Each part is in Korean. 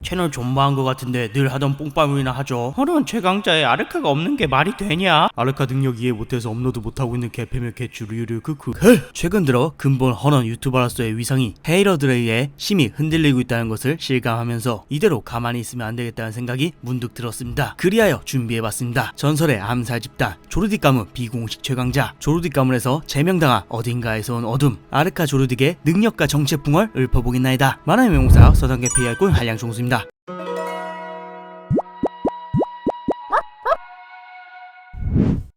채널 존버한 것 같은데 늘 하던 뽕빠물이나 하죠. 허런 최강자의 아르카가 없는 게 말이 되냐? 아르카 능력 이해 못해서 업로드 못하고 있는 개패며 개쭈르유르 크크. 최근 들어 근본 허런 유튜버로서의 위상이 헤이러들에 의해 심히 흔들리고 있다는 것을 실감하면서 이대로 가만히 있으면 안 되겠다는 생각이 문득 들었습니다. 그리하여 준비해봤습니다. 전설의 암살 집단 조르딕 가문 비공식 최강자 조르딕 가문에서 제명당한 어딘가에서 온 어둠 아르카 조르딕의 능력과 정체풍을 읊어보겠나이다. 만화의 명사 서당계 PR꾼 한량종수입니다.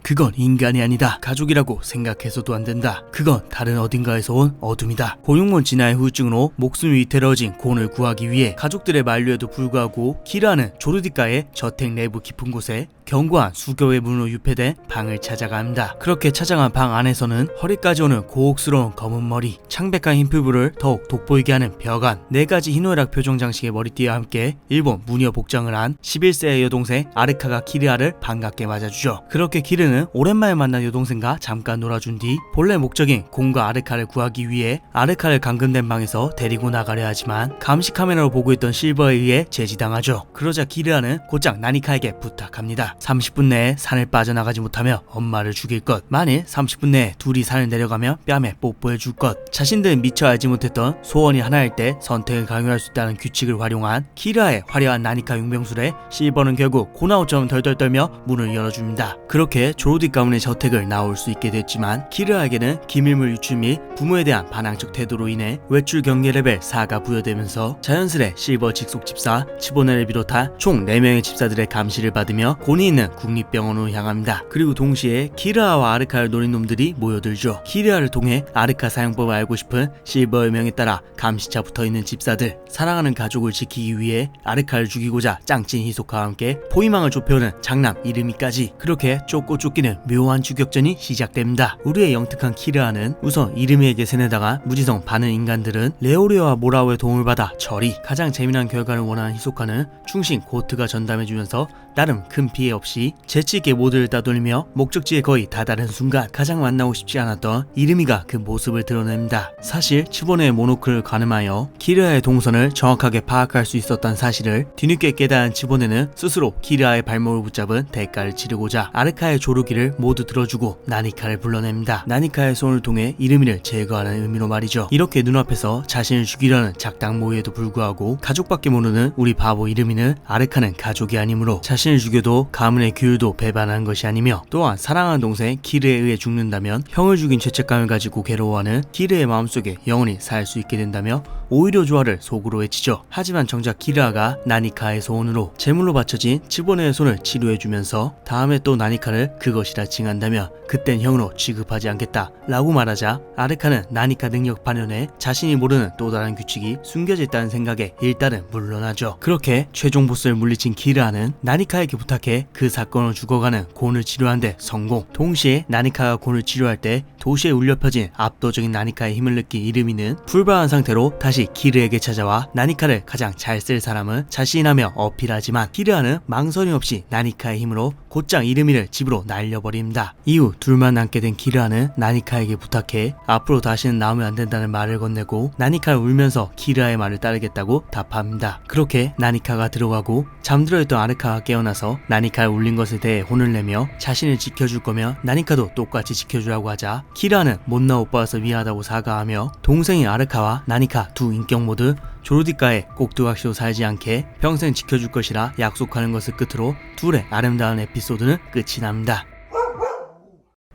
그건 인간이 아니다. 가족이라고 생각해서도 안 된다. 그건 다른 어딘가에서 온 어둠이다. 고육문 진화의 후유증으로 목숨이 위태로워진 곤을 구하기 위해 가족들의 만류에도 불구하고 키라는 조르디카의 저택 내부 깊은 곳에 견고한 수교의 문으로 유폐된 방을 찾아갑니다. 그렇게 찾아간 방 안에서는 허리까지 오는 고혹스러운 검은 머리, 창백한 흰 피부를 더욱 돋보이게 하는 벽안, 4가지 희노애락 표정 장식의 머리띠와 함께 일본 무녀 복장을 한 11세의 여동생 아르카가 키르아를 반갑게 맞아주죠. 그렇게 키르는 오랜만에 만난 여동생과 잠깐 놀아준 뒤 본래 목적인 곤과 아르카를 구하기 위해 아르카를 감금된 방에서 데리고 나가려 하지만 감시 카메라로 보고 있던 실버에 의해 제지당하죠. 그러자 키르아는 곧장 나니카에게 부탁합니다. 30분 내에 산을 빠져나가지 못하며 엄마를 죽일 것, 만일 30분 내에 둘이 산을 내려가며 뺨에 뽀뽀해 줄 것. 자신들은 미처 알지 못했던 소원이 하나일 때 선택을 강요할 수 있다는 규칙을 활용한 키르아의 화려한 나니카 용병술에 실버는 결국 고나오처럼 덜덜 떨며 문을 열어줍니다. 그렇게 조르딕 가문의 저택을 나올 수 있게 됐지만 키르아에게는 기밀물 유출 및 부모에 대한 반항적 태도로 인해 외출 경계 레벨 4가 부여되면서 자연스레 실버 직속 집사 치보네를 비롯한 총 4명의 집사들의 감시를 받으며 곤이 있는 국립병원으로 향합니다. 그리고 동시에 키르아와 아르카를 노린 놈들이 모여들죠. 키르아를 통해 아르카 사용법을 알고 싶은 실버의 명에 따라 감시차 붙어있는 집사들, 사랑하는 가족을 지키기 위해 아르카를 죽이고자 짱찐 히소카와 함께 포위망을 좁혀오는 장남 이르미까지, 그렇게 쫓고 쫓기는 묘한 추격전이 시작됩니다. 우리의 영특한 키르아는 우선 이르미에게 세뇌다가 무지성 반응 인간들은 레오레와 모라오의 도움을 받아 처리. 가장 재미난 결과를 원하는 히소카는 충신 고트가 전담해주면서 나름 큰 피해 없이 재치있게 모두를 따돌리며 목적지에 거의 다다른 순간 가장 만나고 싶지 않았던 이르미가 그 모습을 드러냅니다. 사실 치보네의 모노클을 가늠하여 키르아의 동선을 정확하게 파악할 수 있었던 사실을 뒤늦게 깨달은 치보네는 스스로 키르아의 발목을 붙잡은 대가를 치르고자 아르카의 조르기를 모두 들어주고 나니카를 불러냅니다. 나니카의 손을 통해 이르미를 제거하는 의미로 말이죠. 이렇게 눈앞에서 자신을 죽이려는 작당 모의에도 불구하고 가족밖에 모르는 우리 바보 이르미는 아르카는 가족이 아니므로 자신을 죽여도 가문의 규율도 배반한 것이 아니며, 또한 사랑하는 동생 키르에 의해 죽는다면 형을 죽인 죄책감을 가지고 괴로워하는 키르의 마음속에 영원히 살 수 있게 된다며 오히려 조화를 속으로 외치죠. 하지만 정작 키르아가 나니카의 소원으로 제물로 바쳐진 치보네의 손을 치료해주면서 다음에 또 나니카를 그것이라 칭한다면 그땐 형으로 취급하지 않겠다 라고 말하자 아르카는 나니카 능력 반연에 자신이 모르는 또 다른 규칙이 숨겨져 있다는 생각에 일단은 물러나죠. 그렇게 최종 보스를 물리친 키르아는 나니카에게 부탁해 그 사건을 죽어가는 곤을 치료하는데 성공. 동시에 나니카가 곤을 치료할 때 도시에 울려 펴진 압도적인 나니카의 힘을 느낀 이르미는 불바한 상태로 다시 키르에게 찾아와 나니카를 가장 잘 쓸 사람은 자신이라며 어필하지만 키르아는 망설임 없이 나니카의 힘으로 곧장 이르미를 집으로 날려버립니다. 이후 둘만 남게 된 키르아는 나니카에게 부탁해 앞으로 다시는 나오면 안 된다는 말을 건네고 나니카를 울면서 키르아의 말을 따르겠다고 답합니다. 그렇게 나니카가 들어가고 잠들어있던 아르카가 깨어나서 나니카를 울린 것에 대해 혼을 내며 자신을 지켜줄 거며 나니카도 똑같이 지켜주라고 하자 키르아는 못나 오빠여서 미안하다고 사과하며 동생인 아르카와 나니카 두 인격 모두 조르디카에 꼭두각시로 살지 않게 평생 지켜줄 것이라 약속하는 것을 끝으로 둘의 아름다운 에피소드는 끝이 납니다.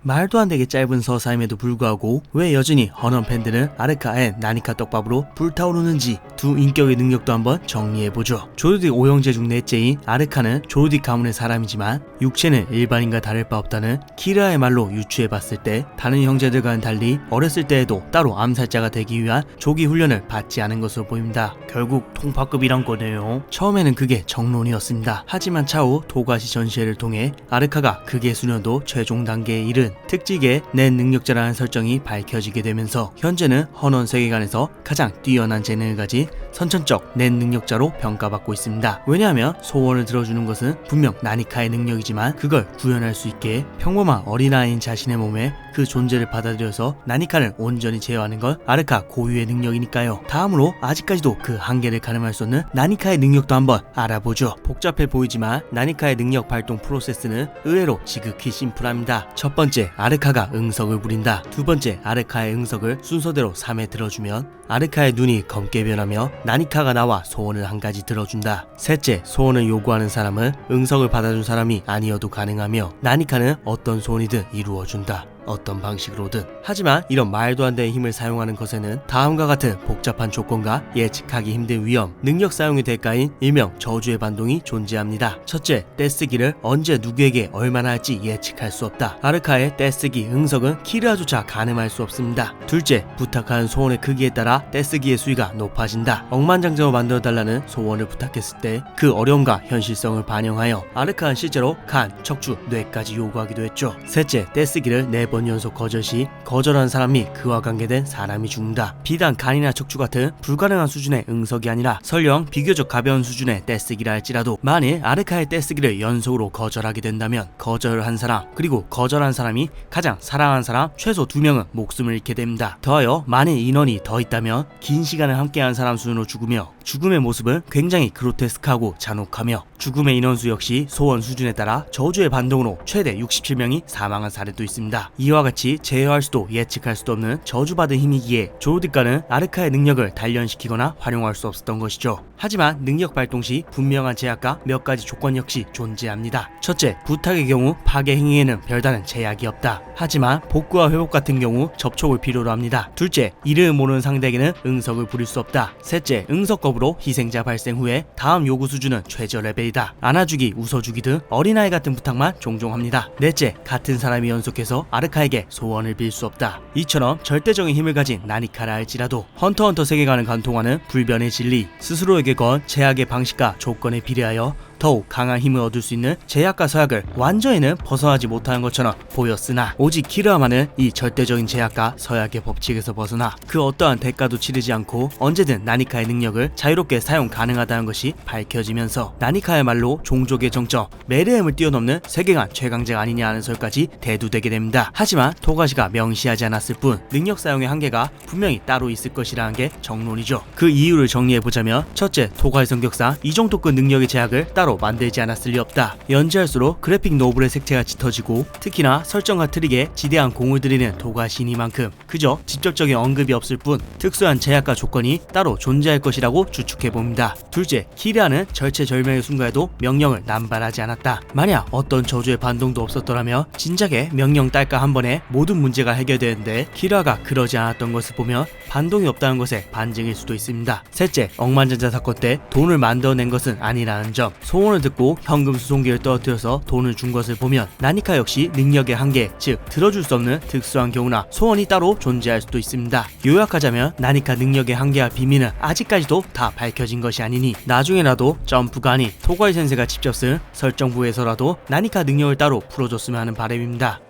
말도 안 되게 짧은 서사임에도 불구하고 왜 여전히 헌원 팬들은 아르카 앤 나니카 떡밥으로 불타오르는지 두 인격의 능력도 한번 정리해보죠. 조르딕 5형제 중 넷째인 아르카는 조르딕 가문의 사람이지만 육체는 일반인과 다를 바 없다는 키르아의 말로 유추해봤을 때 다른 형제들과는 달리 어렸을 때에도 따로 암살자가 되기 위한 조기 훈련을 받지 않은 것으로 보입니다. 결국 통파급이란 거네요. 처음에는 그게 정론이었습니다. 하지만 차후 도가시 전시회를 통해 아르카가 극의 수련도 최종 단계에 이른 특직의 낸 능력자라는 설정이 밝혀지게 되면서 현재는 헌원 세계관에서 가장 뛰어난 재능을 가진 선천적 낸 능력자로 평가받고 있습니다. 왜냐하면 소원을 들어주는 것은 분명 나니카의 능력이지만 그걸 구현할 수 있게 평범한 어린아이인 자신의 몸에 그 존재를 받아들여서 나니카를 온전히 제어하는 건 아르카 고유의 능력이니까요. 다음으로 아직까지도 그 한계를 가늠할 수 없는 나니카의 능력도 한번 알아보죠. 복잡해 보이지만 나니카의 능력 발동 프로세스는 의외로 지극히 심플합니다. 첫 번째, 아르카가 응석을 부린다. 두 번째, 아르카의 응석을 순서대로 3회 들어주면 아르카의 눈이 검게 변하며 나니카가 나와 소원을 한 가지 들어준다. 셋째, 소원을 요구하는 사람은 응석을 받아준 사람이 아니어도 가능하며 나니카는 어떤 소원이든 이루어준다. 어떤 방식으로든. 하지만 이런 말도 안 되는 힘을 사용하는 것에는 다음과 같은 복잡한 조건과 예측하기 힘든 위험, 능력 사용의 대가인 일명 저주의 반동이 존재합니다. 첫째, 떼쓰기를 언제 누구에게 얼마나 할지 예측할 수 없다. 아르카의 떼쓰기 응석은 키르아조차 가늠할 수 없습니다. 둘째, 부탁하는 소원의 크기에 따라 떼쓰기의 수위가 높아진다. 억만장자로 만들어달라는 소원을 부탁했을 때 그 어려움과 현실성을 반영하여 아르카는 실제로 간, 척추, 뇌까지 요구하기도 했죠. 셋째, 떼쓰기를 4번 연속 거절 시 거절한 사람이 그와 관계된 사람이 죽는다. 비단 간이나 척추 같은 불가능한 수준의 응석이 아니라 설령 비교적 가벼운 수준의 떼쓰기라 할지라도 만일 아르카의 떼쓰기를 연속으로 거절하게 된다면 거절한 사람 그리고 거절한 사람이 가장 사랑하는 사람 최소 2명은 목숨을 잃게 됩니다. 더하여 만일 인원이 더 있다면 긴 시간을 함께한 사람 수준으로 죽으며 죽음의 모습은 굉장히 그로테스크하고 잔혹하며 죽음의 인원수 역시 소원 수준에 따라 저주의 반동으로 최대 67명이 사망한 사례도 있습니다. 이와 같이 제어할 수도 예측할 수도 없는 저주받은 힘이기에 조르디카는 아르카의 능력을 단련시키거나 활용할 수 없었던 것이죠. 하지만 능력 발동 시 분명한 제약과 몇 가지 조건 역시 존재합니다. 첫째, 부탁의 경우 파괴 행위에는 별다른 제약이 없다. 하지만 복구와 회복 같은 경우 접촉을 필요로 합니다. 둘째, 이름을 모르는 상대에게는 응석을 부릴 수 없다. 셋째, 응석 거부로 희생자 발생 후에 다음 요구 수준은 최저 레벨이다. 안아주기, 웃어주기 등 어린아이 같은 부탁만 종종 합니다. 넷째, 같은 사람이 연속해서 아르카에게 소원을 빌 수 없다. 이처럼 절대적인 힘을 가진 나니카라 할지라도 헌터헌터 세계관을 관통하는 불변의 진리, 스스로에게 건 제약의 방식과 조건에 비례하여 더욱 강한 힘을 얻을 수 있는 제약과 서약을 완전히는 벗어나지 못하는 것처럼 보였으나 오직 키르아만은 이 절대적인 제약과 서약의 법칙에서 벗어나 그 어떠한 대가도 치르지 않고 언제든 나니카의 능력을 자유롭게 사용 가능하다는 것이 밝혀지면서 나니카야말로 종족의 정점 메르엠을 뛰어넘는 세계관 최강자가 아니냐 하는 설까지 대두되게 됩니다. 하지만 토가시가 명시하지 않았을 뿐 능력 사용의 한계가 분명히 따로 있을 것이라는 게 정론이죠. 그 이유를 정리해보자면 첫째, 토가시 성격상 이 정도급 능력의 제약을 따로 만들지 않았을 리 없다. 연재할수록 그래픽 노블의 색채가 짙어지고 특히나 설정과 트릭에 지대한 공을 들이는 토가시니만큼 그저 직접적인 언급이 없을 뿐 특수한 제약과 조건이 따로 존재할 것이라고 추측해봅니다. 둘째, 키르아는 절체절명의 순간에도 명령을 남발하지 않았다. 만약 어떤 저주의 반동도 없었더라면 진작에 명령 딸까 한 번에 모든 문제가 해결되는데 키르아가 그러지 않았던 것을 보면 반동이 없다는 것의 반증일 수도 있습니다. 셋째, 억만장자 사건 때 돈을 만들어낸 것은 아니라는 점. 소원을 듣고 현금 수송기를 떨어뜨려서 돈을 준 것을 보면 나니카 역시 능력의 한계, 즉 들어줄 수 없는 특수한 경우나 소원이 따로 존재할 수도 있습니다. 요약하자면 나니카 능력의 한계와 비밀은 아직까지도 다 밝혀진 것이 아니니 나중에라도 점프가 아닌 토가이 센세가 직접 쓴 설정부에서라도 나니카 능력을 따로 풀어줬으면 하는 바람입니다.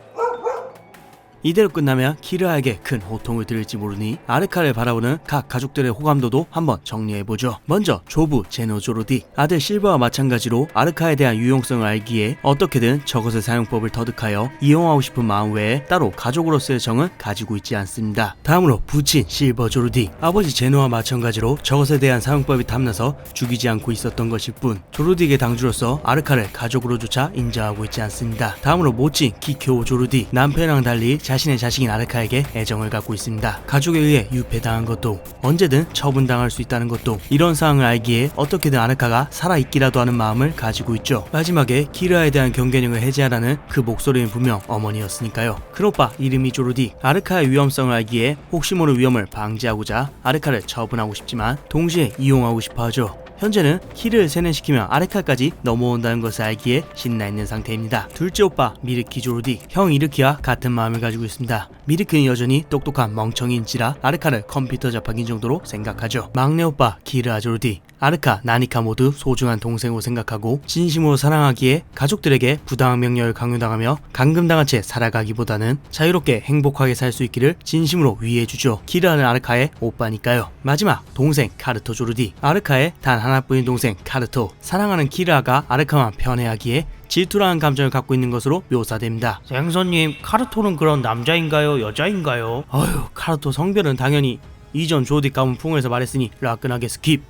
이대로 끝나면 키르아에게 큰 호통을 드릴지 모르니 아르카를 바라보는 각 가족들의 호감도도 한번 정리해보죠. 먼저 조부 제노 조르디, 아들 실버와 마찬가지로 아르카에 대한 유용성을 알기에 어떻게든 저것의 사용법을 터득하여 이용하고 싶은 마음 외에 따로 가족으로서의 정은 가지고 있지 않습니다. 다음으로 부친 실버 조르디, 아버지 제노와 마찬가지로 저것에 대한 사용법이 탐나서 죽이지 않고 있었던 것일 뿐 조르디에게 당주로서 아르카를 가족으로조차 인정하고 있지 않습니다. 다음으로 모친 기쿄 조르디, 남편이랑 달리 자신의 자식인 아르카에게 애정을 갖고 있습니다. 가족에 의해 유폐당한 것도 언제든 처분당할 수 있다는 것도 이런 상황을 알기에 어떻게든 아르카가 살아있기라도 하는 마음을 가지고 있죠. 마지막에 키르아에 대한 경계령을 해제하라는 그 목소리는 분명 어머니였으니까요. 큰오빠 이름이 조르디, 아르카의 위험성을 알기에 혹시 모를 위험을 방지하고자 아르카를 처분하고 싶지만 동시에 이용하고 싶어하죠. 현재는 키를 세뇌시키며 아르카까지 넘어온다는 것을 알기에 신나있는 상태입니다. 둘째 오빠 미르키 조르디, 형 이르키와 같은 마음을 가지고 있습니다. 미르키는 여전히 똑똑한 멍청이인지라 아르카를 컴퓨터 잡학인 정도로 생각하죠. 막내 오빠 키르아 조르디, 아르카, 나니카 모두 소중한 동생으로 생각하고 진심으로 사랑하기에 가족들에게 부당한 명령을 강요당하며 감금당한 채 살아가기보다는 자유롭게 행복하게 살 수 있기를 진심으로 위해주죠. 키르아는 아르카의 오빠니까요. 마지막 동생 카르토 조르디. 아르카의 단 하나뿐인 동생 카르토. 사랑하는 키르아가 아르카만 편애하기에 질투라는 감정을 갖고 있는 것으로 묘사됩니다. 생선님, 카르토는 그런 남자인가요? 여자인가요? 어휴, 카르토 성별은 당연히 이전 조르디 가문 풍에서 말했으니 라끈하게 스킵.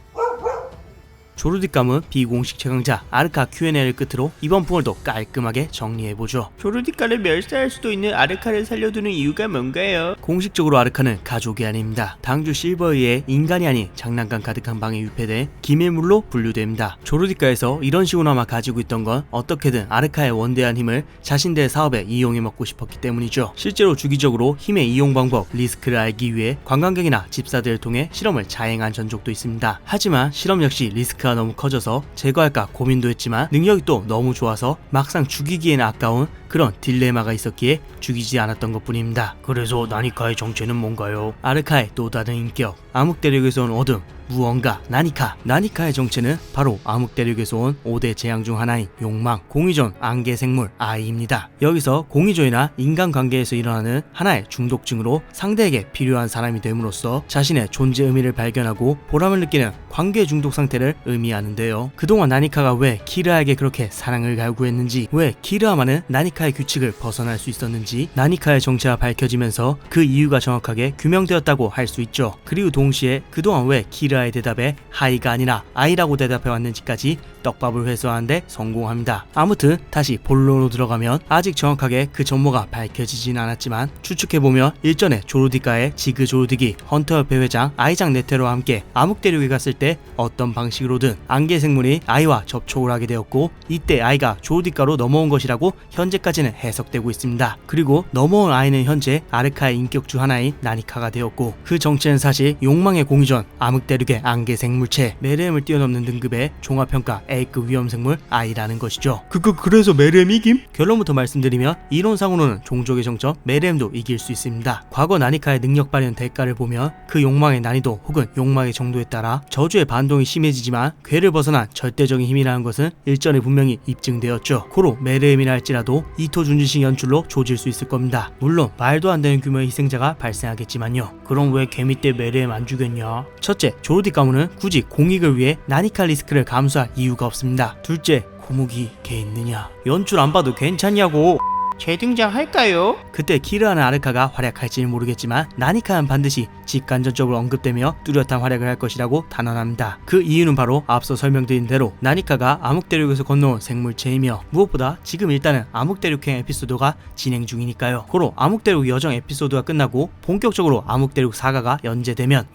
조르디 가문 비공식 최강자 아르카 Q&A를 끝으로 이번 풍을 또 깔끔하게 정리해보죠. 조르디카를 멸살할 수도 있는 아르카를 살려두는 이유가 뭔가요? 공식적으로 아르카는 가족이 아닙니다. 당주 실버의의 인간이 아닌 장난감 가득한 방에 유폐돼 기밀물로 분류됩니다. 조르디카에서 이런 식으로나마 가지고 있던 건 어떻게든 아르카의 원대한 힘을 자신들의 사업에 이용해 먹고 싶었기 때문이죠. 실제로 주기적으로 힘의 이용 방법, 리스크를 알기 위해 관광객이나 집사들을 통해 실험을 자행한 전적도 있습니다. 하지만 실험 역시 리스크가 너무 커져서 제거할까 고민도 했지만 능력이 또 너무 좋아서 막상 죽이기에는 아까운 그런 딜레마가 있었기에 죽이지 않았던 것뿐입니다. 그래서 나니카의 정체는 뭔가요? 아르카의 또 다른 인격, 암흑대륙에서 온 어둠, 무언가, 나니카. 나니카의 정체는 바로 암흑대륙에서 온 5대 재앙 중 하나인 욕망, 공의존, 안개생물, 아이입니다. 여기서 공의존이나 인간관계에서 일어나는 하나의 중독증으로 상대에게 필요한 사람이 됨으로써 자신의 존재 의미를 발견하고 보람을 느끼는 관계 중독 상태를 의미하는데요. 그동안 나니카가 왜 키르아에게 그렇게 사랑을 갈구했는지, 왜 키르아만은 나니카의 규칙을 벗어날 수 있었는지, 나니카의 정체가 밝혀지면서 그 이유가 정확하게 규명되었다고 할 수 있죠. 그리고 동시에 그동안 왜 키르아의 대답에 하이가 아니라 아이라고 대답해 왔는지까지 떡밥을 회수하는데 성공합니다. 아무튼 다시 본론으로 들어가면 아직 정확하게 그 전모가 밝혀지진 않았지만 추측해보면 일전에 조르디가의 지그 조르디기 헌터협회 회장 아이작 네테로와 함께 암흑대륙에 갔을 때 어떤 방식으로든 안개생물이 아이와 접촉을 하게 되었고 이때 아이가 조르디가로 넘어온 것이라고 현재까지는 해석되고 있습니다. 그리고 넘어온 아이는 현재 아르카의 인격 중 하나인 나니카가 되었고 그 정체는 사실 욕망의 공유전 암흑대륙의 안개생물체 메르엠을 뛰어넘는 등급의 종합평가 A급 위험생물 아이라는 것이죠. 그래서 메르엠 이김? 결론부터 말씀드리면 이론상으로는 종족의 정점 메르엠도 이길 수 있습니다. 과거 나니카의 능력 발현 대가를 보면 그 욕망의 난이도 혹은 욕망의 정도에 따라 저주의 반동이 심해지지만 궤를 벗어난 절대적인 힘이라는 것은 일전에 분명히 입증되었죠. 고로 메르엠이라 할지라도 이토 준지식 연출로 조질 수 있을 겁니다. 물론 말도 안 되는 규모의 희생자가 발생하겠지만요. 그럼 왜 개미 때 메르엠 안 죽였냐? 첫째, 조르디 가문은 굳이 공익을 위해 나니카 리스크를 감수할 이유가 없습니다. 둘째, 고무기 개 있느냐? 연출 안 봐도 괜찮냐고. 재등장할까요? 그때 키르아나 아르카가 활약할지는 모르겠지만 나니카는 반드시 직간접적으로 언급되며 뚜렷한 활약을 할 것이라고 단언합니다. 그 이유는 바로 앞서 설명드린 대로 나니카가 암흑대륙에서 건너온 생물체이며 무엇보다 지금 일단은 암흑대륙행 에피소드가 진행 중이니까요. 고로 암흑대륙 여정 에피소드가 끝나고 본격적으로 암흑대륙 사가가 연재되면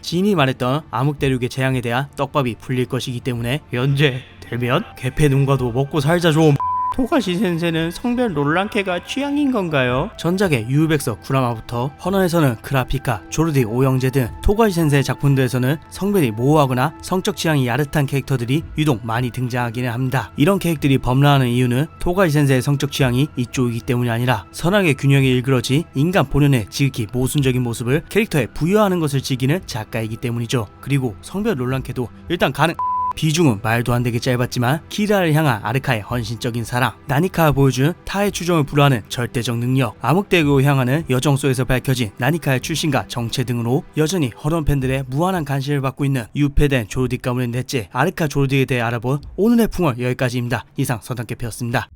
진이 말했던 암흑대륙의 재앙에 대한 떡밥이 풀릴 것이기 때문에 연재되면 개패 눈과도 먹고 살자 좀. 토가시 센세는 성별 논란캐가 취향인 건가요? 전작의 유백서 구라마부터 헌어에서는 크라피카, 조르디 오영재 등 토가시 센세의 작품들에서는 성별이 모호하거나 성적 취향이 야릇한 캐릭터들이 유독 많이 등장하기는 합니다. 이런 캐릭들이 범람하는 이유는 토가시 센세의 성적 취향이 이쪽이기 때문이 아니라 선악의 균형이 일그러지 인간 본연의 지극히 모순적인 모습을 캐릭터에 부여하는 것을 즐기는 작가이기 때문이죠. 그리고 성별 논란캐도 일단 비중은 말도 안 되게 짧았지만 키르아를 향한 아르카의 헌신적인 사랑, 나니카가 보여준 타의 추종을 불허하는 절대적 능력, 암흑대교를 향하는 여정 속에서 밝혀진 나니카의 출신과 정체 등으로 여전히 허런 팬들의 무한한 관심을 받고 있는 유폐된 조르디 가문의 넷째 아르카 조르디에 대해 알아본 오늘의 풍월 여기까지입니다. 이상 서당캐피였습니다.